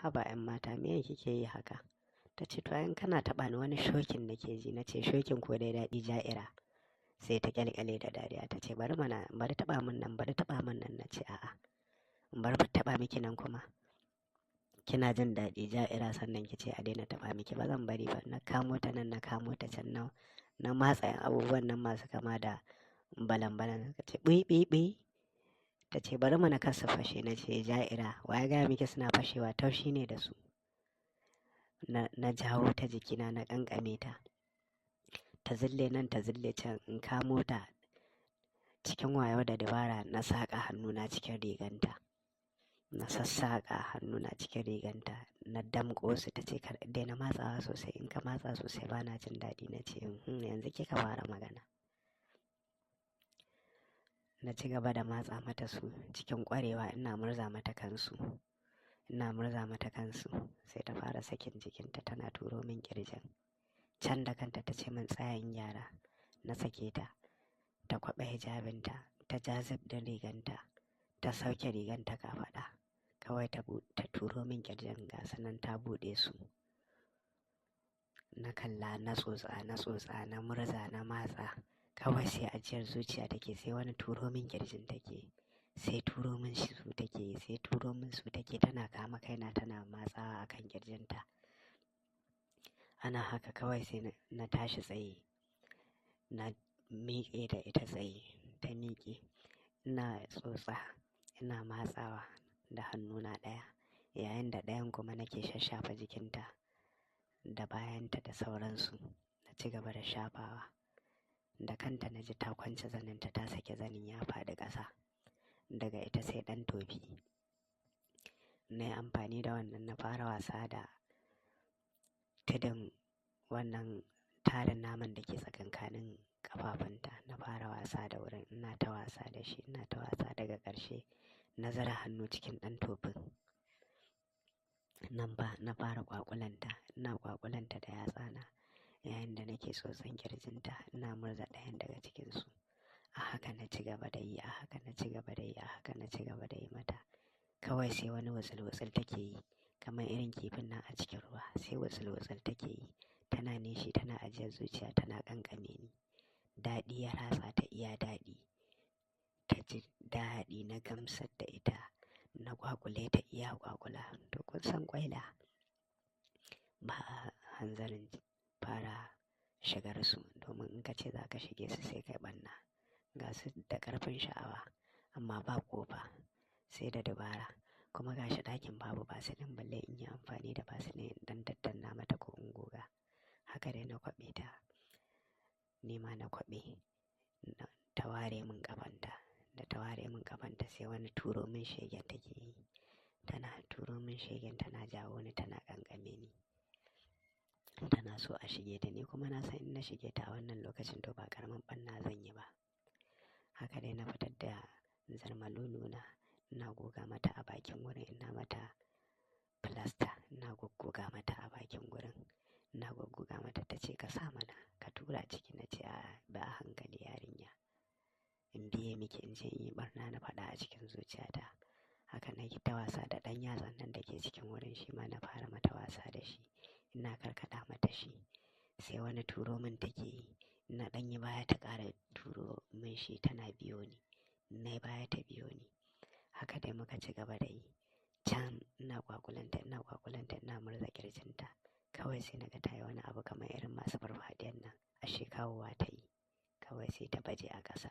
haba 'yan mata me kike yi haka? Ta ce to in kana taɓa ni wani shokin nake ji. Na ce shokin ko dai daɗi Ja'ira. Sai ta kyalkyale da dariya ta ce bari taɓa min nan na ce a'a bari taɓa miki nan kuma kina jin daɗi Ja'ira sannan ki ce a daina taɓa miki, ba zan bari ba. Na kamo ta nan na kamo ta can na matsa abubuwan nan masu kama da balan-balan. Ta ce ɓui. Ta ce bari mana kar su fashe. Na ce Ja'ira wa ya gaya miki suna fashewa, taushi ne da su. Na jawo ta jikina na ƙanƙame ta. Ta zille nan ta zille can, in kamo ta cikin wayo da dabara na saƙa hannuna cikin riganta. Na sassaƙa hannuna cikin riganta na damƙo su. Ta ce daina matsawa sosai, in ka matsa sosai bana jin daɗi. Na ce yanzu kika fara magana. Na ci gaba da matsa mata su cikin ƙwarewa, ina murza mata kansu. Sai ta fara sakin jikinta tana turo min ƙirjin. Can da kanta ta ce min tsayin yara. Na sake ta. Ta kwaɓe hijabinta, ta ja zip ɗin riganta, ta sauke riganta kafaɗa. Kawai ta turo min ƙirjin gasu nan ta buɗe su. Na kalla, na tsotsa, na murza, na matsa. Kawai sai ajiyar zuciya take, sai wani turo min ƙirjin take. Sai turo min su take tana kama kaina tana matsawa akan ƙirjinta. Ana haka kawai sai na tashi tsaye. Na miƙe da ita tsaye, ta miƙe. Ina tsotsa, ina matsawa da hannuna ɗaya, yayin da ɗayan kuma nake shashafa jikinta da bayanta da sauransu. Na ci gaba da shafawa. Da kanta na ji ta kwance zaninta, ta sake zanin ya faɗi ƙasa. Daga ita sai ɗan tofi. Na yi amfani da wannan na fara wasa da tudun wannan tarin naman da ke tsakankanin ƙafafunta. Na fara wasa da wurin, ina ta wasa da shi. Daga ƙarshe na zura hannu cikin ɗan tofin. Nan ba na fara ƙwaƙulanta, ina ƙwaƙulanta da yatsana yayin da nake tsotson ƙirjinta, ina murza ɗayan daga cikinsu. A haka na ci gaba da yi mata. Kawai sai wani wutsul-wutsul take yi, kamar irin kifin nan a cikin ruwa. Sai wutsul-wutsul take yi, tana nishi, tana ajiyar zuciya, tana ƙanƙame ni. Daɗi ya ratsa ta, iya daɗi. Ta ji daɗi, na gamsar da ita, na ƙwaƙule ta iya ƙwaƙula. To kun san ƙwaila ba a hanzarin fara shigar su, domin in ka ce za ka shige su sai kai ɓanna. Ga su da ƙarfin sha'awa amma ba ƙofa, sai da dabara. Kuma ga shi ɗakin babu basilin balle in yi amfani da basilin ɗan daddanna mata ko in goga. Haka dai na kwaɓe ta. Ni ma na kwaɓe. Ta ware min ƙafanta. Da ta ware min ƙafanta sai wani turo min shegen take yi. Tana turo min shegen, tana jawo ni, tana ƙanƙame ni. Tana so a shige ta, ni kuma na san in na shige ta a wannan lokacin to ba ƙaramin ɓanna zan yi ba. Haka dai na fitar da zarmaluluna, ina goga mata a bakin wurin, ina mata filasta, ina goggoga mata a bakin wurin. Ina goggoga mata. Ta ce ka sa mana, ka tura ciki. Na ce a ba a hankali yarinya. In biye miki in je in yi ɓarna na faɗa a cikin zuciyata. Haka na yi ta wasa da ɗan yatsan nan da ke cikin wurin, shi ma na fara mata wasa da shi. Ina karkaɗa mata shi. Sai wani turo min take yi. Ina ɗan yi baya ta ƙara turo min shi, tana biyo ni. Na yi baya ta biyo ni. Haka dai muka ci gaba da yi. Can ina ƙwaƙulanta, ina murza ƙirjinta. Kawai sai naga ta yi wani abu kamar irin masu farfaɗiyan nan. Ashe kawowa ta yi. Kawai sai ta baje a ƙasa.